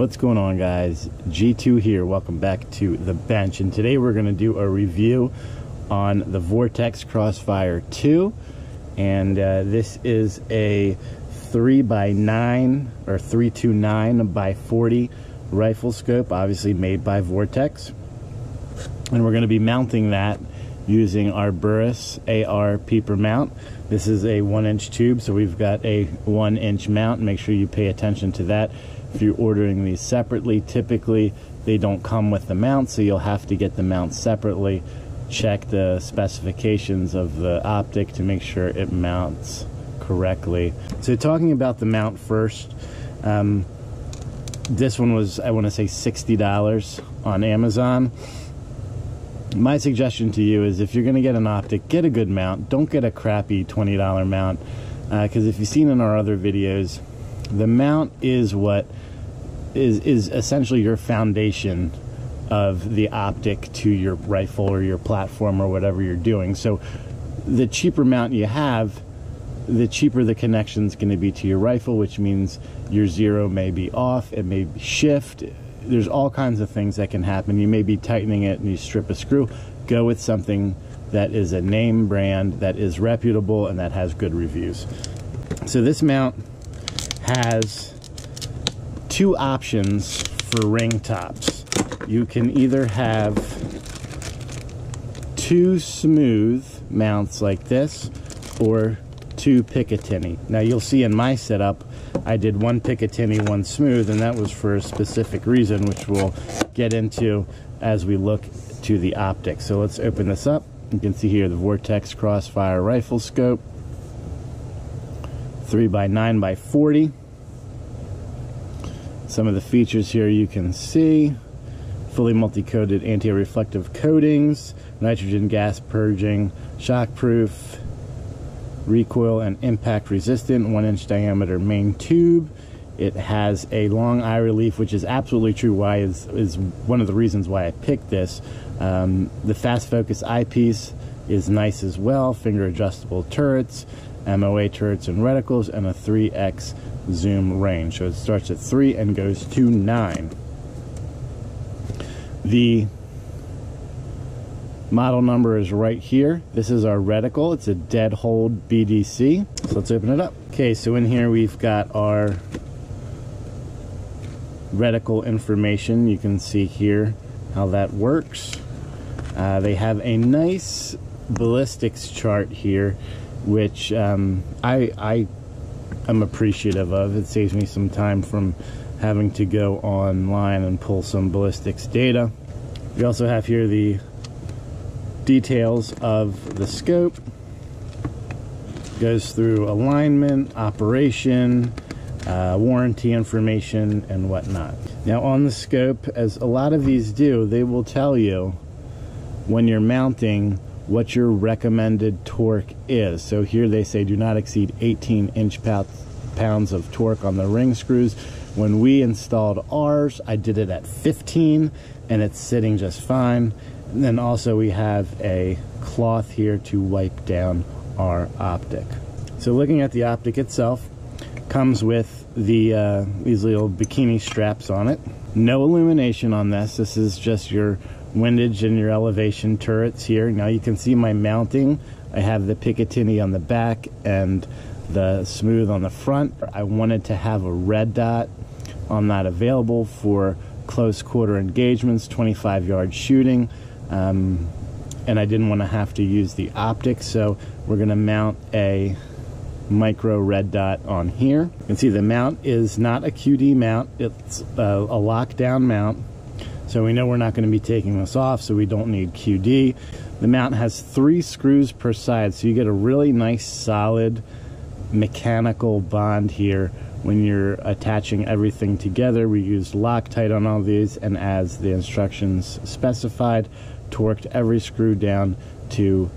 What's going on, guys? G2 here. Welcome back to the bench, and today we're going to do a review on the Vortex Crossfire II, and this is a 3x9 or 329x40 rifle scope, obviously made by Vortex, and we're going to be mounting that using our Burris AR peeper mount. This is a 1-inch tube, so we've got a 1-inch mount. Make sure you pay attention to that. If you're ordering these separately, typically they don't come with the mount, so you'll have to get the mount separately. Check the specifications of the Optic to make sure it mounts correctly. So talking about the mount first, this one was, I want to say, $60 on Amazon. My suggestion to you is, if you're going to get an Optic, get a good mount. Don't get a crappy $20 mount, because if you've seen in our other videos, the mount is what is essentially your foundation of the optic to your rifle or your platform or whatever you're doing. So the cheaper mount you have, the cheaper the connection's going to be to your rifle, which means your zero may be off, it may shift. There's all kinds of things that can happen. You may be tightening it and you strip a screw. Go with something that is a name brand, that is reputable, and that has good reviews. So this mount has two options for ring tops. You can either have two smooth mounts like this, or two Picatinny. Now you'll see in my setup, I did one Picatinny, one smooth, and that was for a specific reason, which we'll get into as we look to the Optic. So let's open this up. You can see here the Vortex Crossfire rifle scope, 3x9x40. Some of the features here you can see: fully multi-coated anti-reflective coatings, nitrogen gas purging, shockproof, recoil and impact resistant, 1-inch diameter main tube. It has a long eye relief, which is absolutely true. Why is one of the reasons why I picked this. The fast focus eyepiece is nice as well. Finger adjustable turrets, MOA turrets and reticles, and a 3x zoom range. So it starts at 3 and goes to 9. The model number is right here. This is our reticle. It's a dead hold BDC. So let's open it up. Okay, so in here we've got our reticle information. You can see here how that works. They have a nice ballistics chart here, which I am appreciative of. It saves me some time from having to go online and pull some ballistics data. We also have here the details of the scope. Goes through alignment, operation, warranty information, and whatnot. Now on the scope, as a lot of these do, they will tell you when you're mounting what your recommended torque is. So here they say do not exceed 18 inch-pounds of torque on the ring screws. When we installed ours, I did it at 15, and it's sitting just fine. And then also we have a cloth here to wipe down our Optic. So looking at the Optic itself, comes with the these little bikini straps on it. No illumination on this. This is just your windage and your elevation turrets here. Now you can see my mounting. I have the Picatinny on the back and the smooth on the front. I wanted to have a red dot on that available for close quarter engagements, 25-yard shooting, and I didn't want to have to use the Optic, so we're going to mount a micro red dot on here. You can see the mount is not a QD mount. It's a lockdown mount, so we know we're not going to be taking this off, so we don't need QD. The mount has 3 screws per side, so you get a really nice solid mechanical bond here when you're attaching everything together. We used Loctite on all these, and as the instructions specified, torqued every screw down to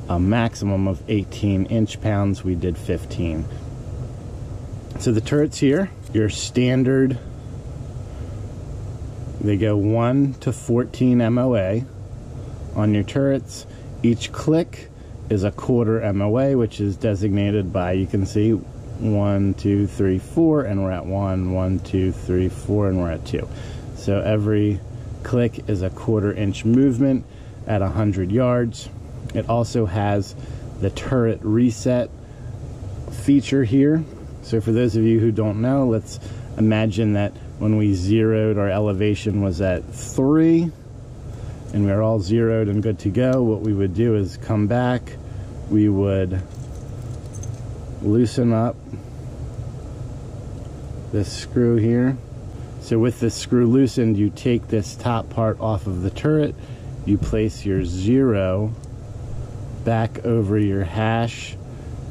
a maximum of 18 inch-pounds. We did 15. So the turrets here, your standard, they go 1 to 14 MOA on your turrets. Each click is a 1/4 MOA, which is designated by, you can see, 1, 2, 3, 4, and we're at 1, 1, 2, 3, 4, and we're at 2. So every click is a 1/4 inch movement at 100 yards. It also has the turret reset feature here. So for those of you who don't know, let's imagine that when we zeroed, our elevation was at 3 and we're all zeroed and good to go. What we would do is come back, we would loosen up this screw here. So with this screw loosened, you take this top part off of the turret, you place your 0 back over your hash,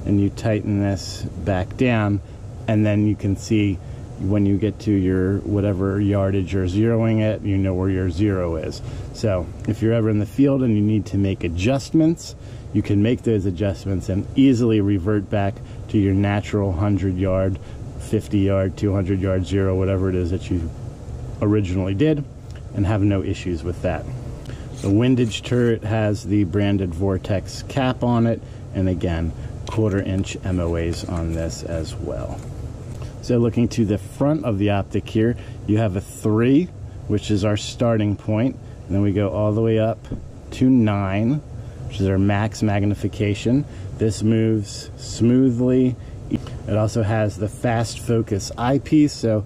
and you tighten this back down, and then you can see when you get to your whatever yardage you're zeroing it, you know where your 0 is. So if you're ever in the field and you need to make adjustments, you can make those adjustments and easily revert back to your natural 100 yard, 50 yard, 200 yard 0, whatever it is that you originally did, and have no issues with that. The windage turret has the branded Vortex cap on it, and again, 1/4 inch MOAs on this as well. So looking to the front of the Optic here, you have a 3, which is our starting point, and then we go all the way up to 9, which is our max magnification. This moves smoothly. It also has the fast focus eyepiece, so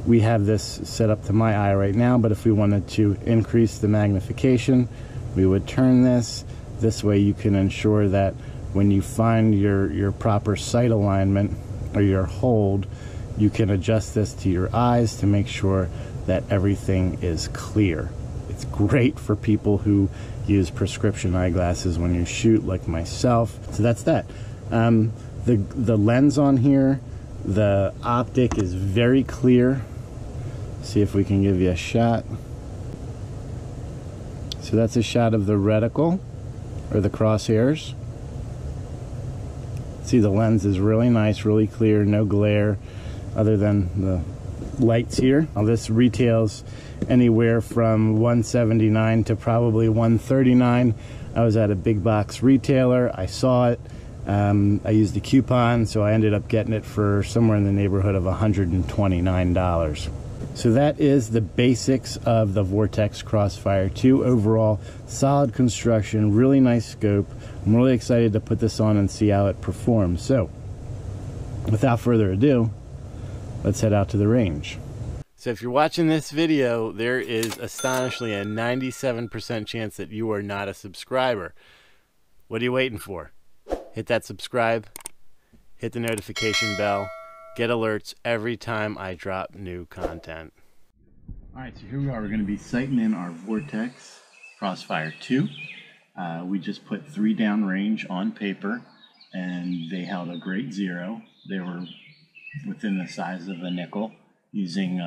we have this set up to my eye right now, but if we wanted to increase the magnification, we would turn this. This way you can ensure that when you find your proper sight alignment or your hold, you can adjust this to your eyes to make sure that everything is clear. It's great for people who use prescription eyeglasses when you shoot, like myself. So that's that. The lens on here, the Optic is very clear. See if we can give you a shot. So that's a shot of the reticle, or the crosshairs. See, the lens is really nice, really clear, no glare other than the lights here. Now this retails anywhere from $179 to probably $139. I was at a big box retailer, I saw it, I used a coupon, so I ended up getting it for somewhere in the neighborhood of $129. So that is the basics of the Vortex Crossfire II. Overall, solid construction, really nice scope. I'm really excited to put this on and see how it performs. So, without further ado, let's head out to the range. So if you're watching this video, there is astonishingly a 97% chance that you are not a subscriber. What are you waiting for? Hit that subscribe, hit the notification bell, get alerts every time I drop new content. Alright, so here we are. We're going to be sighting in our Vortex Crossfire II. We just put 3 down range on paper, and they held a great 0. They were within the size of a nickel, using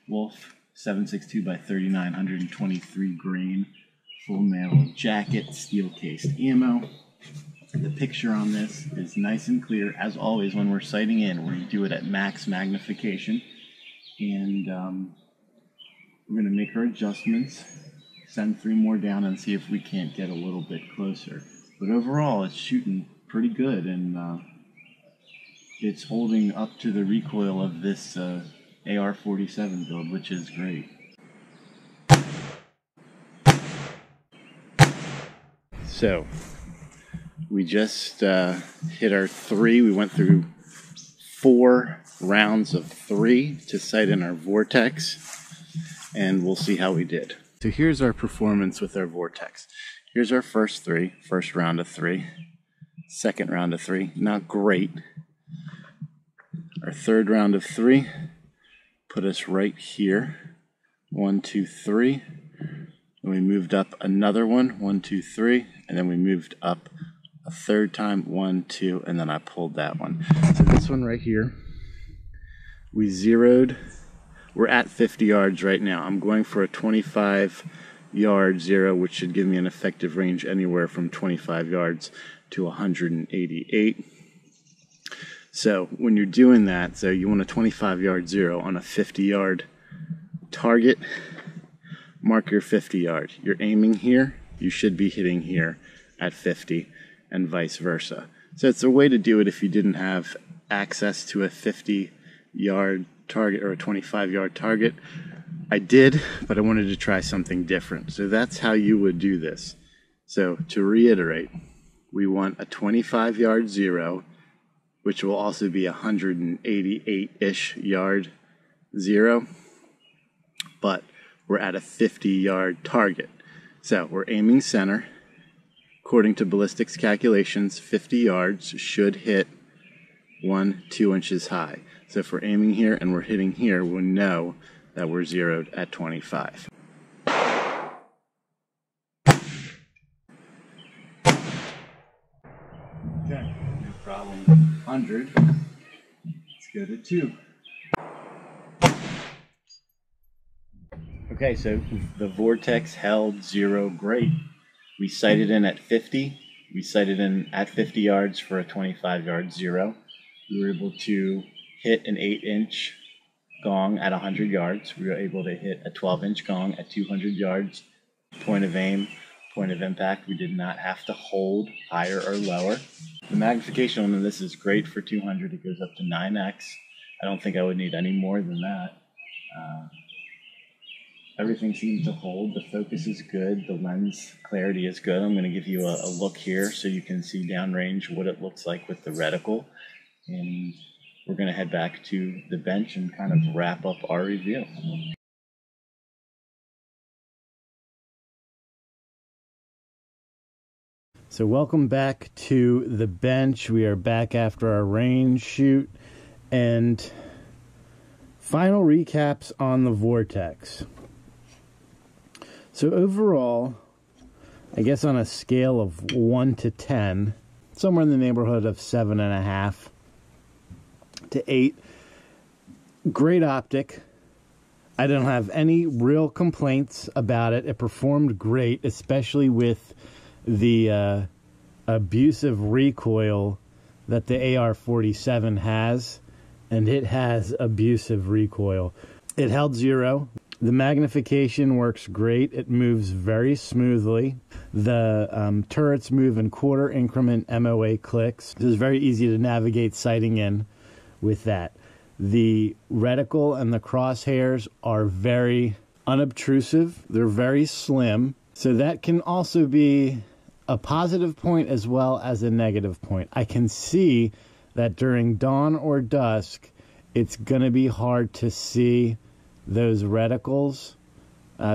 Wolf 762 by 39, 123 grain, full metal jacket, steel cased ammo. The picture on this is nice and clear. As always, when we're sighting in, we do it at max magnification, and we're going to make our adjustments, send 3 more down, and see if we can't get a little bit closer. But overall, it's shooting pretty good, and it's holding up to the recoil of this AR-47 build, which is great. So we just hit our 3. We went through 4 rounds of 3 to sight in our Vortex, and we'll see how we did. So here's our performance with our Vortex. Here's our first 3, first round of 3, second round of 3, not great. Our third round of 3 put us right here. 1, 2, 3. And we moved up another one. 1, 2, 3. And then we moved up a third time. 1, 2. And then I pulled that one. So this one right here, we zeroed. We're at 50 yards right now. I'm going for a 25-yard 0, which should give me an effective range anywhere from 25 yards to 188. So when you're doing that, so you want a 25-yard 0 on a 50-yard target, mark your 50 yard. You're aiming here, you should be hitting here at 50, and vice versa. So it's a way to do it if you didn't have access to a 50-yard target or a 25-yard target. I did, but I wanted to try something different. So that's how you would do this. So to reiterate, we want a 25-yard zero, which will also be 188-ish yard zero, but we're at a 50-yard target. So we're aiming center. According to ballistics calculations, 50 yards should hit 2 inches high. So if we're aiming here and we're hitting here, we'll know that we're zeroed at 25. Okay, no problem. 100. Let's go to 2. Okay, so the Vortex held zero great. We sighted in at 50. We sighted in at 50 yards for a 25-yard zero. We were able to hit an 8-inch gong at 100 yards. We were able to hit a 12-inch gong at 200 yards. Point of aim, point of impact, we did not have to hold higher or lower. The magnification on this is great for 200. It goes up to 9x. I don't think I would need any more than that. Everything seems to hold. The focus is good. The lens clarity is good. I'm going to give you a look here so you can see downrange what it looks like with the reticle. And we're going to head back to the bench and kind of wrap up our review. So welcome back to the bench. We are back after our range shoot. And final recaps on the Vortex. So overall, I guess on a scale of 1 to 10, somewhere in the neighborhood of 7.5 to 8. Great optic. I don't have any real complaints about it. It performed great, especially with the abusive recoil that the AR-47 has, and it has abusive recoil. It held zero. The magnification works great. It moves very smoothly. The turrets move in quarter increment MOA clicks. So it's very easy to navigate sighting in with that. The reticle and the crosshairs are very unobtrusive. They're very slim. So that can also be a positive point as well as a negative point. I can see that during dawn or dusk, it's going to be hard to see those reticles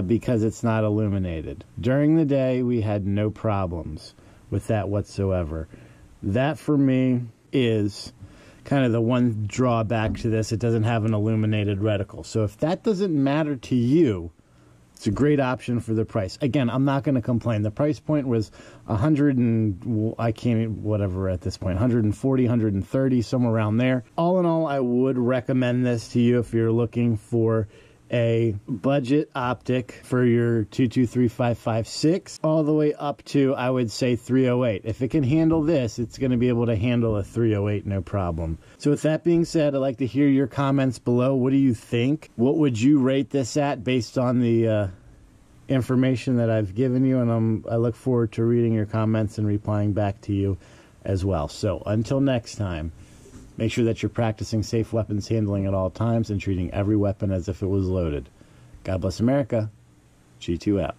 because it's not illuminated. During the day, we had no problems with that whatsoever. That, for me, is kind of the one drawback to this. It doesn't have an illuminated reticle. So if that doesn't matter to you, it's a great option for the price. Again, I'm not going to complain. The price point was 100 and I can't, whatever at this point, 140, 130, somewhere around there. All in all, I would recommend this to you if you're looking for a budget optic for your 223556 all the way up to, I would say, 308. If it can handle this, it's going to be able to handle a 308 no problem. So with that being said, I'd like to hear your comments below. What do you think? What would you rate this at based on the information that I've given you? And I look forward to reading your comments and replying back to you as well. So until next time, make sure that you're practicing safe weapons handling at all times and treating every weapon as if it was loaded. God bless America. G2 out.